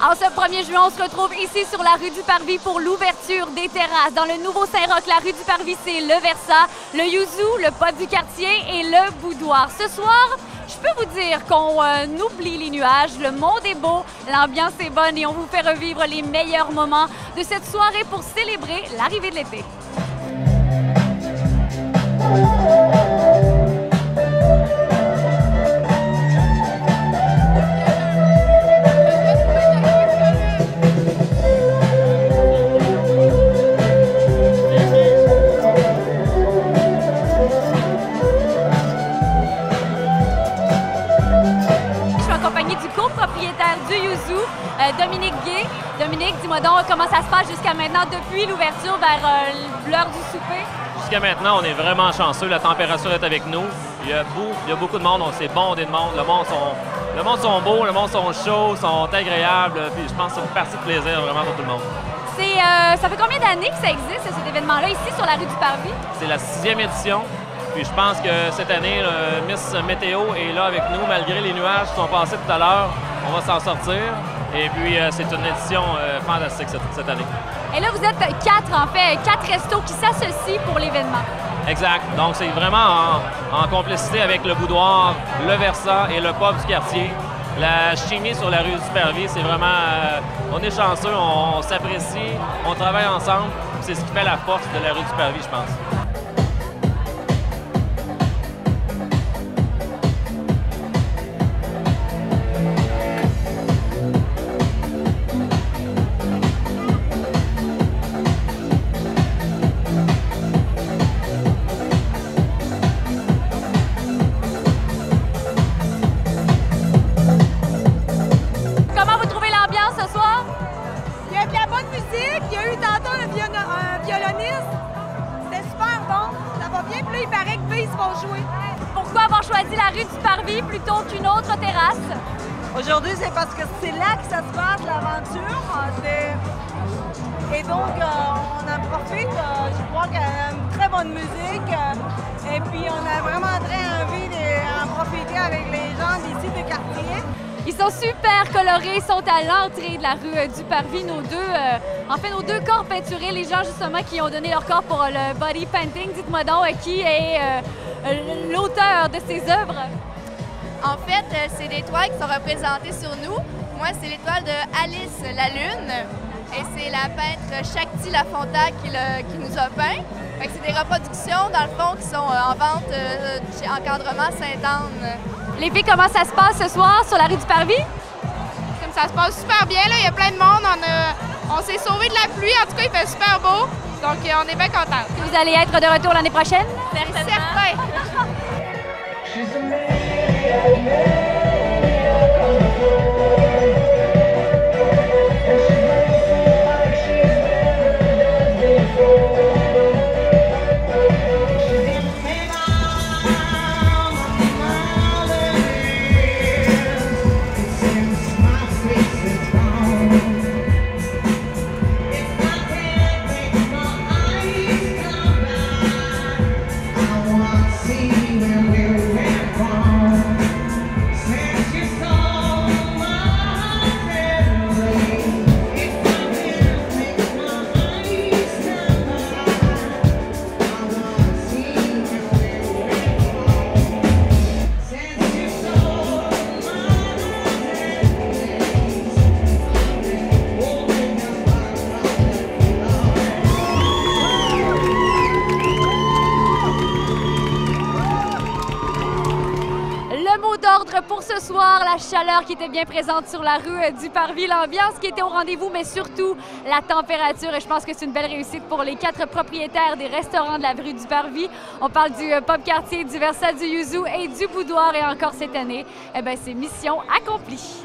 En ce 1er juin, on se retrouve ici sur la rue du Parvis pour l'ouverture des terrasses. Dans le nouveau Saint-Roch, la rue du Parvis, c'est le Versa, le Yuzu, le pub du quartier et le boudoir. Ce soir, je peux vous dire qu'on oublie les nuages, le monde est beau, l'ambiance est bonne et on vous fait revivre les meilleurs moments de cette soirée pour célébrer l'arrivée de l'été. Du copropriétaire du Yuzu, Dominique Gay. Dominique, dis-moi donc comment ça se passe jusqu'à maintenant depuis l'ouverture vers l'heure du souper? Jusqu'à maintenant, on est vraiment chanceux. La température est avec nous. Il y a beaucoup de monde. On s'est bondé de monde. Le monde sont beaux, le monde sont chauds, sont agréables. Puis je pense que c'est une partie de plaisir vraiment pour tout le monde. Ça fait combien d'années que ça existe, cet événement-là, ici sur la rue du Parvis? C'est la 6e édition. Puis je pense que cette année, Miss Météo est là avec nous, malgré les nuages qui sont passés tout à l'heure. On va s'en sortir. Et puis, c'est une édition fantastique cette année. Et là, vous êtes 4 restos qui s'associent pour l'événement. Exact. Donc, c'est vraiment en complicité avec le boudoir, le Versa et le pub du quartier. La chimie sur la rue du Parvis, c'est vraiment... on est chanceux, on s'apprécie, on travaille ensemble. C'est ce qui fait la force de la rue du Parvis, je pense. Il y a eu tantôt un violoniste. C'était super bon. Ça va bien. Puis là, il paraît que ils vont jouer. Pourquoi avoir choisi la rue du Parvis plutôt qu'une autre terrasse? Aujourd'hui, c'est parce que c'est là que ça se passe, l'aventure. Et donc, on en profite. Je crois qu'il y a une très bonne musique. Et puis, on a vraiment très envie d'en profiter avec les gens d'ici du quartier. Ils sont super colorés, ils sont à l'entrée de la rue du Parvis. Nos deux corps peinturés, les gens justement qui ont donné leur corps pour le body painting. Dites-moi donc, qui est l'auteur de ces œuvres? En fait, c'est des toiles qui sont représentées sur nous. Moi, c'est l'étoile de Alice la Lune. Et c'est la peintre Shakti Lafontaine qui nous a peint. C'est des reproductions, dans le fond, qui sont en vente chez Encadrement Sainte-Anne. Les filles, comment ça se passe ce soir sur la rue du Parvis? Comme ça se passe super bien, là. Il y a plein de monde. On s'est sauvé de la pluie. En tout cas, il fait super beau. Donc, on est bien contents. Vous allez être de retour l'année prochaine? C'est certain. D'ordre pour ce soir, la chaleur qui était bien présente sur la rue du Parvis, l'ambiance qui était au rendez-vous, mais surtout la température. Et je pense que c'est une belle réussite pour les 4 propriétaires des restaurants de la rue du Parvis. On parle du pub quartier, du Versa, du Yuzu et du boudoir. Et encore cette année, c'est mission accomplie.